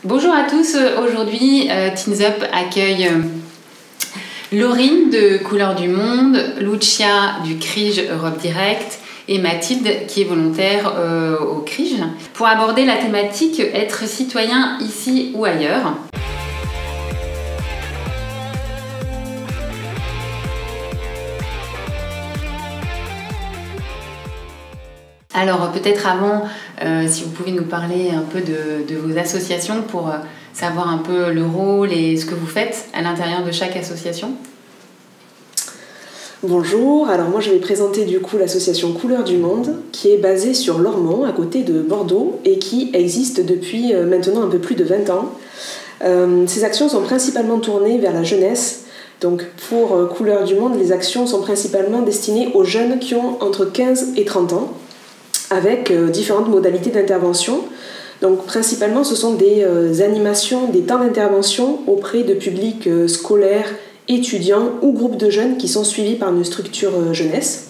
Bonjour à tous, aujourd'hui Teens Up accueille Laurine de Couleurs du Monde, Lucia du CRIJ Europe Direct et Mathilde qui est volontaire au CRIJ pour aborder la thématique être citoyen ici ou ailleurs. Alors peut-être avant, si vous pouvez nous parler un peu de vos associations pour savoir un peu le rôle et ce que vous faites à l'intérieur de chaque association. Bonjour, alors moi je vais présenter du coup l'association Couleurs du Monde qui est basée sur Lormont à côté de Bordeaux et qui existe depuis maintenant un peu plus de 20 ans. Ces actions sont principalement tournées vers la jeunesse. Donc pour Couleurs du Monde, les actions sont principalement destinées aux jeunes qui ont entre 15 et 30 ans avec différentes modalités d'intervention. Donc principalement ce sont des animations, des temps d'intervention auprès de publics scolaires, étudiants ou groupes de jeunes qui sont suivis par une structure jeunesse.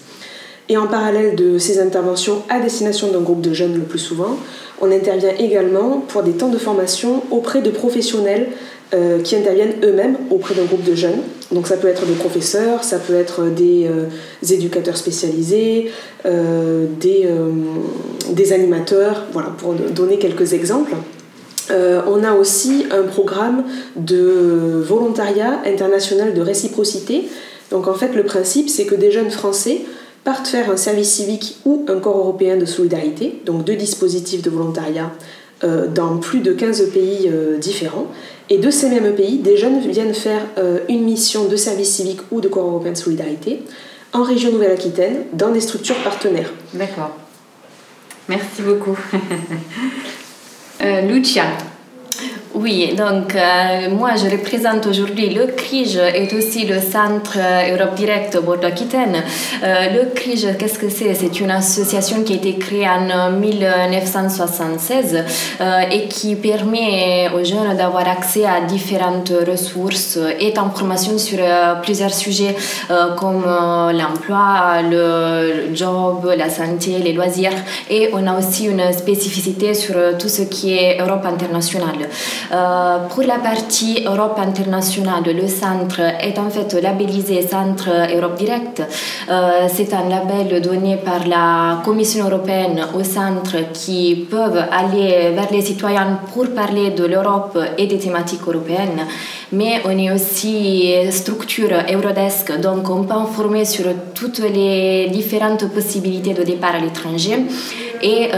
Et en parallèle de ces interventions à destination d'un groupe de jeunes le plus souvent, on intervient également pour des temps de formation auprès de professionnels qui interviennent eux-mêmes auprès d'un groupe de jeunes. Donc ça peut être des professeurs, ça peut être des éducateurs spécialisés, des animateurs, voilà, pour donner quelques exemples. On a aussi un programme de volontariat international de réciprocité. Donc en fait le principe c'est que des jeunes français partent faire un service civique ou un corps européen de solidarité, donc 2 dispositifs de volontariat dans plus de 15 pays différents. Et de ces mêmes pays, des jeunes viennent faire une mission de service civique ou de corps européen de solidarité en région Nouvelle-Aquitaine, dans des structures partenaires. D'accord. Merci beaucoup. Lucia. Oui, donc moi je représente aujourd'hui le CRIJ et aussi le Centre Europe Direct Bordeaux-Aquitaine. Le CRIJ, qu'est-ce que c'est? C'est une association qui a été créée en 1976 et qui permet aux jeunes d'avoir accès à différentes ressources et d'informations sur plusieurs sujets comme l'emploi, le job, la santé, les loisirs. Et on a aussi une spécificité sur tout ce qui est Europe internationale. Pour la partie Europe internationale, le centre est en fait labellisé Centre Europe Direct. C'est un label donné par la Commission européenne aux centres qui peuvent aller vers les citoyens pour parler de l'Europe et des thématiques européennes. Mais on est aussi structure Eurodesk, donc on peut informer sur toutes les différentes possibilités de départ à l'étranger. Et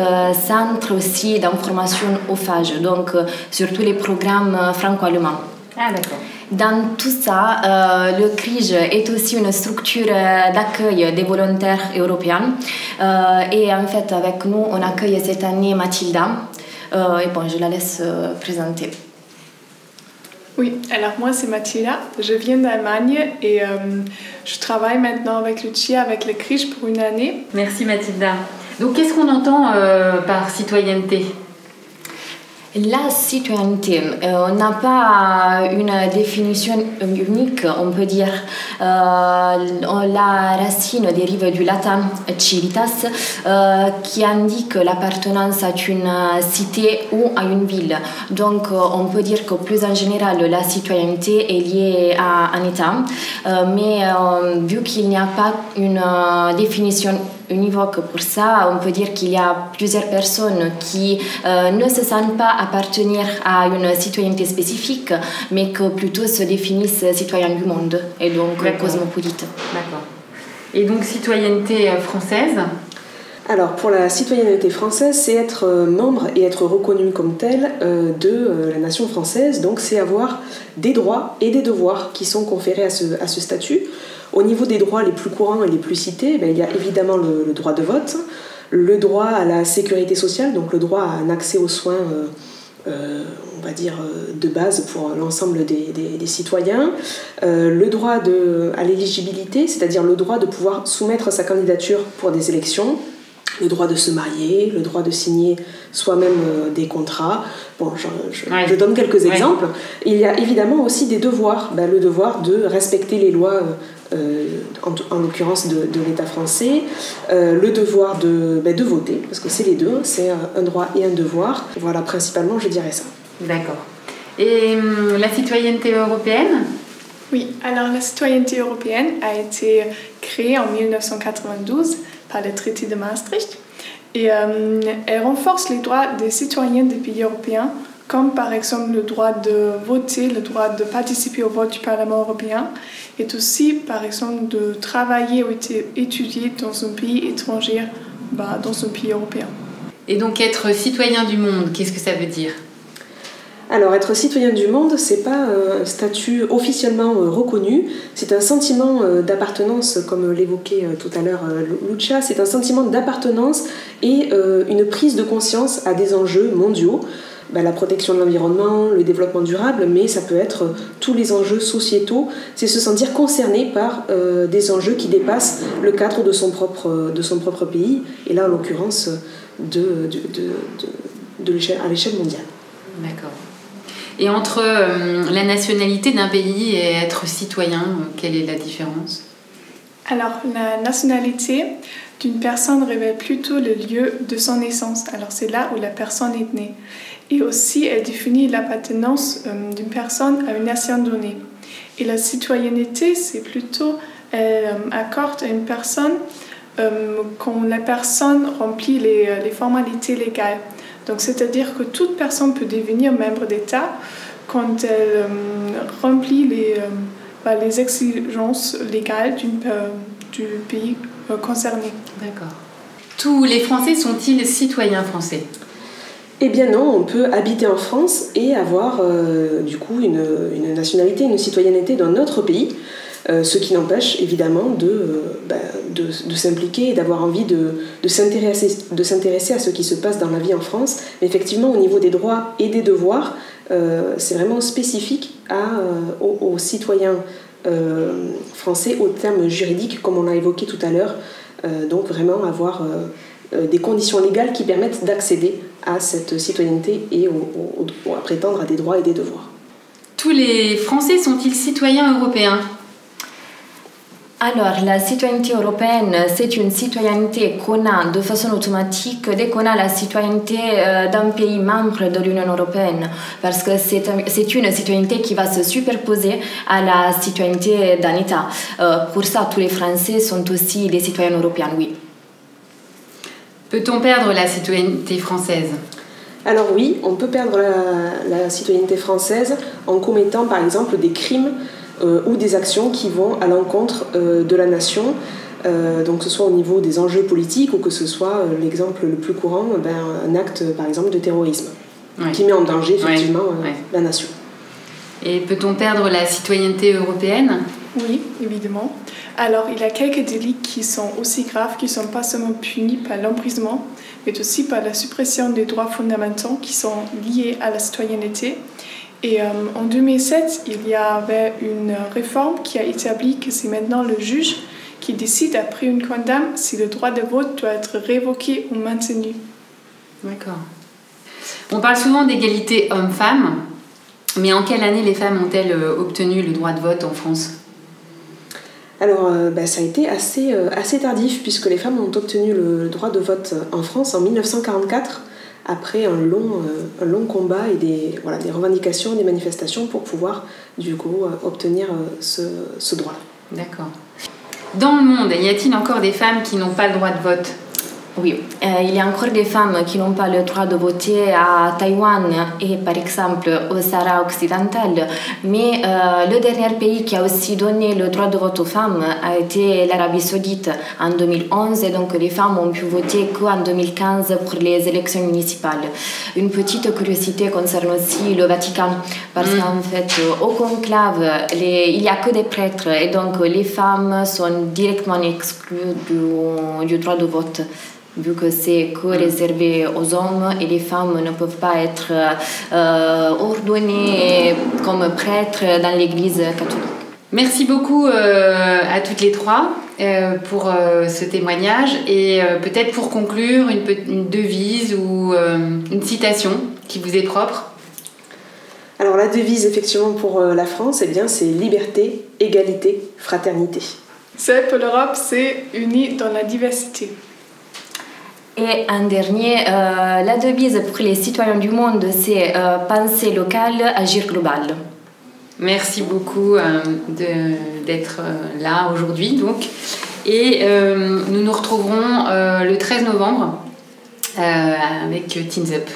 centre aussi d'information au FAGE, donc sur tous les programmes franco-allemands. Ah, d'accord. Dans tout ça, le CRIJ est aussi une structure d'accueil des volontaires européens. Et en fait, avec nous, on accueille cette année Mathilda. Et bon, je la laisse présenter. Oui, alors moi c'est Mathilda, je viens d'Allemagne et je travaille maintenant avec Lucia, avec le CRIJ pour une année. Merci Mathilda. Donc qu'est-ce qu'on entend par citoyenneté ? La citoyenneté, on n'a pas une définition unique, on peut dire. La racine dérive du latin civitas, qui indique l'appartenance à une cité ou à une ville. Donc, on peut dire que plus en général, la citoyenneté est liée à un État, mais vu qu'il n'y a pas une définition univoque pour ça, on peut dire qu'il y a plusieurs personnes qui ne se sentent pas appartenir à une citoyenneté spécifique, mais que plutôt se définissent citoyens du monde et donc cosmopolites. D'accord. Et donc citoyenneté française ? Alors pour la citoyenneté française, c'est être membre et être reconnu comme tel de la nation française, donc c'est avoir des droits et des devoirs qui sont conférés à ce statut. Au niveau des droits les plus courants et les plus cités, il y a évidemment le droit de vote, le droit à la sécurité sociale, donc le droit à un accès aux soins, on va dire, de base pour l'ensemble des citoyens, le droit à l'éligibilité, c'est-à-dire le droit de pouvoir soumettre sa candidature pour des élections, le droit de se marier, le droit de signer soi-même des contrats. Bon, je donne quelques exemples. Il y a évidemment aussi des devoirs. Le devoir de respecter les lois, en l'occurrence de l'État français, le devoir de voter, parce que c'est les deux, c'est un droit et un devoir. Voilà, principalement, je dirais ça. D'accord. Et la citoyenneté européenne ? Oui, alors la citoyenneté européenne a été créée en 1992 par le traité de Maastricht et elle renforce les droits des citoyens des pays européens, comme par exemple le droit de voter, le droit de participer au vote du Parlement européen, et aussi par exemple de travailler ou étudier dans un pays étranger, dans un pays européen. Et donc être citoyen du monde, qu'est-ce que ça veut dire ? Alors, être citoyen du monde, c'est pas un statut officiellement reconnu, c'est un sentiment d'appartenance, comme l'évoquait tout à l'heure Lucia, c'est un sentiment d'appartenance et une prise de conscience à des enjeux mondiaux, la protection de l'environnement, le développement durable, mais ça peut être tous les enjeux sociétaux, c'est se sentir concerné par des enjeux qui dépassent le cadre de son propre pays, et là en l'occurrence à l'échelle mondiale. D'accord. Et entre la nationalité d'un pays et être citoyen, quelle est la différence ? Alors, la nationalité d'une personne révèle plutôt le lieu de son naissance. Alors, c'est là où la personne est née. Et aussi, elle définit l'appartenance d'une personne à une nation donnée. Et la citoyenneté, c'est plutôt, elle accorde à une personne quand la personne remplit les formalités légales. Donc, c'est-à-dire que toute personne peut devenir membre d'État quand elle remplit les exigences légales du pays concerné. D'accord. Tous les Français sont-ils citoyens français ? Eh bien non, on peut habiter en France et avoir du coup une nationalité, une citoyenneté d'un autre pays, ce qui n'empêche évidemment de s'impliquer et d'avoir envie de s'intéresser à ce qui se passe dans la vie en France. Mais effectivement, au niveau des droits et des devoirs, c'est vraiment spécifique aux citoyens français au terme juridique, comme on l'a évoqué tout à l'heure. Donc vraiment avoir des conditions légales qui permettent d'accéder à cette citoyenneté et à prétendre à des droits et des devoirs. Tous les Français sont-ils citoyens européens ? Alors, la citoyenneté européenne, c'est une citoyenneté qu'on a de façon automatique dès qu'on a la citoyenneté d'un pays membre de l'Union européenne, parce que c'est une citoyenneté qui va se superposer à la citoyenneté d'un État. Pour ça, tous les Français sont aussi des citoyens européens, oui. Peut-on perdre la citoyenneté française ? Alors oui, on peut perdre la citoyenneté française en commettant par exemple des crimes ou des actions qui vont à l'encontre de la nation, donc que ce soit au niveau des enjeux politiques ou que ce soit l'exemple le plus courant, un acte par exemple de terrorisme qui met en danger effectivement la nation. Et peut-on perdre la citoyenneté européenne ? Oui, évidemment. Alors, il y a quelques délits qui sont aussi graves, qui ne sont pas seulement punis par l'emprisonnement, mais aussi par la suppression des droits fondamentaux qui sont liés à la citoyenneté. Et en 2007, il y avait une réforme qui a établi que c'est maintenant le juge qui décide après une condamne si le droit de vote doit être révoqué ou maintenu. D'accord. On parle souvent d'égalité homme-femme, mais en quelle année les femmes ont-elles obtenu le droit de vote en France ? Alors, ça a été assez tardif, puisque les femmes ont obtenu le droit de vote en France en 1944, après un long combat et des revendications, des manifestations pour pouvoir, du coup, obtenir ce droit. D'accord. Dans le monde, y a-t-il encore des femmes qui n'ont pas le droit de vote ? Oui, il y a encore des femmes qui n'ont pas le droit de voter à Taïwan et par exemple au Sahara occidental, mais le dernier pays qui a aussi donné le droit de vote aux femmes a été l'Arabie Saoudite en 2011 et donc les femmes ont pu voter qu'en 2015 pour les élections municipales. Une petite curiosité concerne aussi le Vatican, parce qu'en fait au conclave il n'y a que des prêtres et donc les femmes sont directement exclues du droit de vote, vu que c'est que réservé aux hommes et les femmes ne peuvent pas être ordonnées comme prêtres dans l'Église catholique. Merci beaucoup à toutes les trois pour ce témoignage et peut-être pour conclure une devise ou une citation qui vous est propre. Alors la devise effectivement pour la France, c'est liberté, égalité, fraternité. C'est pour l'Europe, c'est uni dans la diversité. Et un dernier, la devise pour les citoyens du monde, c'est penser local, agir global. Merci beaucoup d'être là aujourd'hui. Donc. Et nous nous retrouverons le 13 novembre avec Teens Up.